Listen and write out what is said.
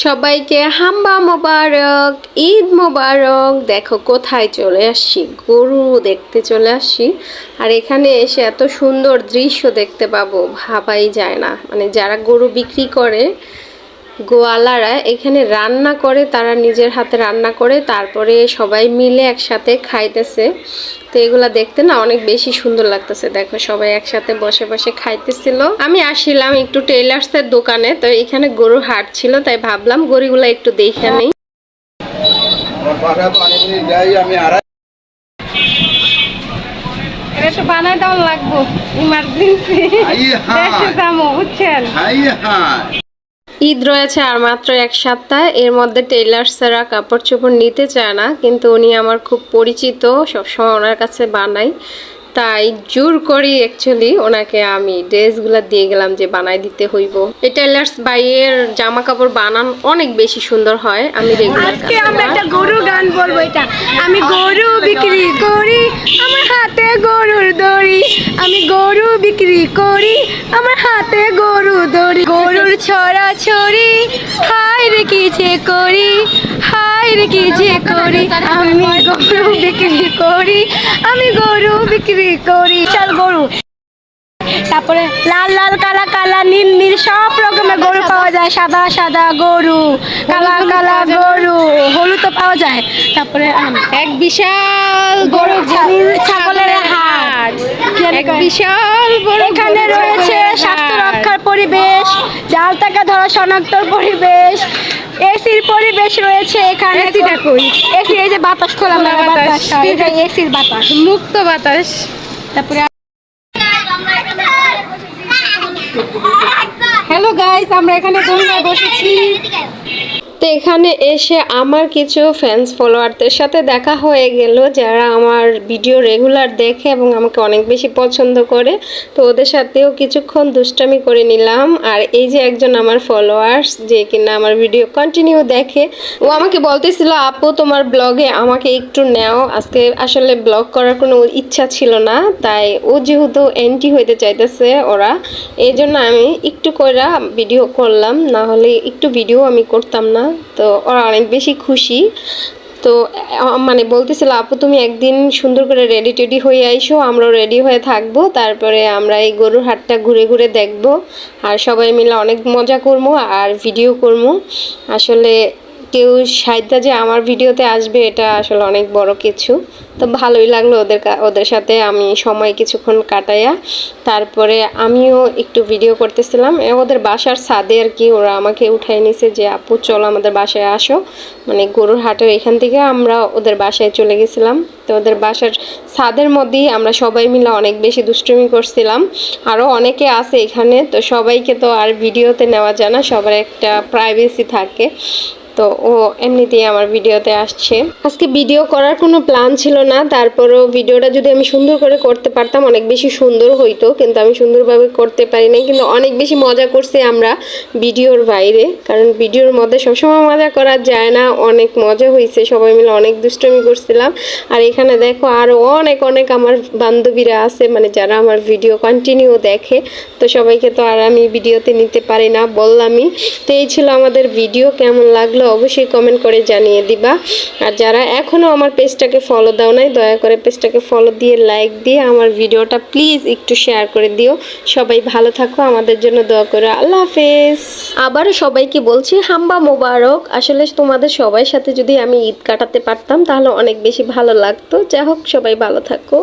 সবাইকে হাম্বা মোবারক, ঈদ মোবারক। দেখো কোথায় চলে আসছি, গরু দেখতে চলে আসছি। আর এখানে এসে এত সুন্দর দৃশ্য দেখতে পাবো ভাবাই যায় না। মানে যারা গরু বিক্রি করে, গোয়ালারা এখানে রান্না করে, তারা নিজের হাতে রান্না করে তারপরে সবাই মিলে একসাথে খাইতেছে। তো এগুলা দেখতে না অনেক বেশি সুন্দর লাগতেছে। দেখো সবাই একসাথে বসে বসে খাইতেছিল। আমি আসছিলাম একটু টেইলার্সের দোকানে, তো এখানে গরুর হাট ছিল, তাই ভাবলাম গরুগুলা একটু দেখে নেই। এটা তো বানাই দেওয়া লাগবো, ইমার্জেন্সি দেশে যাবো, বুঝছেন। ঈদ রয়েছে আর মাত্র এক সপ্তাহ, এর মধ্যে টেইলার্সরা কাপড় চোপড় নিতে চায় না, কিন্তু উনি আমার খুব পরিচিত, সবসময় ওনার কাছে বানাই, তাই জোর করি অ্যাকচুয়ালি ওনাকে আমি ড্রেসগুলো দিয়ে গেলাম যে বানাই দিতে হইব। এই টেইলার্স ভাইয়ের জামা কাপড় বানান অনেক বেশি সুন্দর হয়। আমি আজকে আমরা একটা গরু গান বলবো। এটা আমি গরু বিক্রি করি, আমার হাতে গরুর দড়ি, আমি গরু বিক্রি করি, আমার হাতে গরু দড়ি, গরুর ছড়া ছড়ি, হায় রে কি যে করি, হায় রে কি যে করি, আমি গরু বিক্রি করি, আমি গরু বিক্রি করি। চল গরু, তারপরে লাল লাল কালা কালা নীল নীল সব রকমের গরু পাওয়া যায়। সাদা সাদা গরু, কালা কালা গরু, হলুদ তো পাওয়া যায়। তারপরে এক বিশাল গরু ছাগলের হাট, এক বিশাল বড় এখানে রয়েছে স্বাস্থ্য রক্ষার পরিবেশ, জাল টাকা ধরা শনাক্তর পরিবেশ, এসির পরিবেশ রয়েছে এখানে। এসিটা কই? এসি এই যে বাতাস খোলা বাতাস, এটা এসির বাতাস, মুক্ত বাতাস। তারপরে হ্যালো গাইস, আমরা এখানে দোলনায় বসেছি। তো এখানে এসে আমার কিছু ফ্যান্স ফলোয়ারদের সাথে দেখা হয়ে গেল, যারা আমার ভিডিও রেগুলার দেখে এবং আমাকে অনেক বেশি পছন্দ করে। তো ওদের সাথেও কিছুক্ষণ দুষ্টামি করে নিলাম। আর এই যে একজন আমার ফলোয়ার্স, যে কিনা আমার ভিডিও কন্টিনিউ দেখে, ও আমাকে বলতেছিল আপু তোমার ব্লগে আমাকে একটু নেও। আজকে আসলে ব্লগ করার কোনো ইচ্ছা ছিল না, তাই ও যেহেতু এন্টি হইতে চাইতেছে ওরা, এই জন্য আমি একটু কইরা ভিডিও করলাম, না হলে একটু ভিডিও আমি করতাম না। তো ওরা অনেক বেশি খুশি। তো মানে বলতেছিল আপু তুমি একদিন সুন্দর করে রেডি টেডি হয়ে আইসো, আমরাও রেডি হয়ে থাকবো, তারপরে আমরা এই গরুর হাটটা ঘুরে ঘুরে দেখবো আর সবাই মিলে অনেক মজা করবো আর ভিডিও করবো। আসলে কেউ সাহিত্যা যে আমার ভিডিওতে আসবে, এটা আসলে অনেক বড় কিছু। তো ভালোই লাগলো ওদের সাথে আমি সময় কিছুক্ষণ কাটাইয়া। তারপরে আমিও একটু ভিডিও করতেছিলাম ওদের বাসার ছাদে আর কি। ওরা আমাকে উঠাই নিছে যে আপু চলো আমাদের বাসায় আসো, মানে গরুর হাটের এখান থেকে আমরা ওদের বাসায় চলে গেছিলাম। তো ওদের বাসার ছাদের মধ্যেই আমরা সবাই মিলে অনেক বেশি দুষ্টুমি করছিলাম। আরও অনেকে আছে এখানে, তো সবাইকে তো আর ভিডিওতে নেওয়া যায় না, সবার একটা প্রাইভেসি থাকে। তো ও এমনিতেই আমার ভিডিওতে আসছে। আজকে ভিডিও করার কোনো প্ল্যান ছিল না, তারপরও ভিডিওটা যদি আমি সুন্দর করে করতে পারতাম অনেক বেশি সুন্দর হইতো, কিন্তু আমি সুন্দরভাবে করতে পারি নাই। কিন্তু অনেক বেশি মজা করছি আমরা ভিডিওর বাইরে, কারণ ভিডিওর মধ্যে সবসময় মজা করা যায় না। অনেক মজা হয়েছে, সবাই মিলে অনেক দুষ্টুমি করছিলাম। আর এখানে দেখো আরও অনেক অনেক আমার বান্ধবীরা আছে, মানে যারা আমার ভিডিও কন্টিনিউ দেখে। তো সবাইকে তো আর আমি ভিডিওতে নিতে পারি না, বললামই। তো এই ছিল আমাদের ভিডিও। কেমন লাগলো অবশ্যই কমেন্ট করে জানিয়ে দিবা। আর যারা এখনও আমার পেজটাকে ফলো দাও নাই, দয়া করে পেজটাকে ফলো দিয়ে লাইক দিয়ে আমার ভিডিওটা প্লিজ একটু শেয়ার করে দিও। সবাই ভালো থাকো, আমাদের জন্য দোয়া করো। আল্লাহ হাফেজ। আবারও সবাইকে বলছি হাম্বা মোবারক। আসলে তোমাদের সবার সাথে যদি আমি ঈদ কাটাতে পারতাম তাহলে অনেক বেশি ভালো লাগতো। যাই হোক, সবাই ভালো থাকো।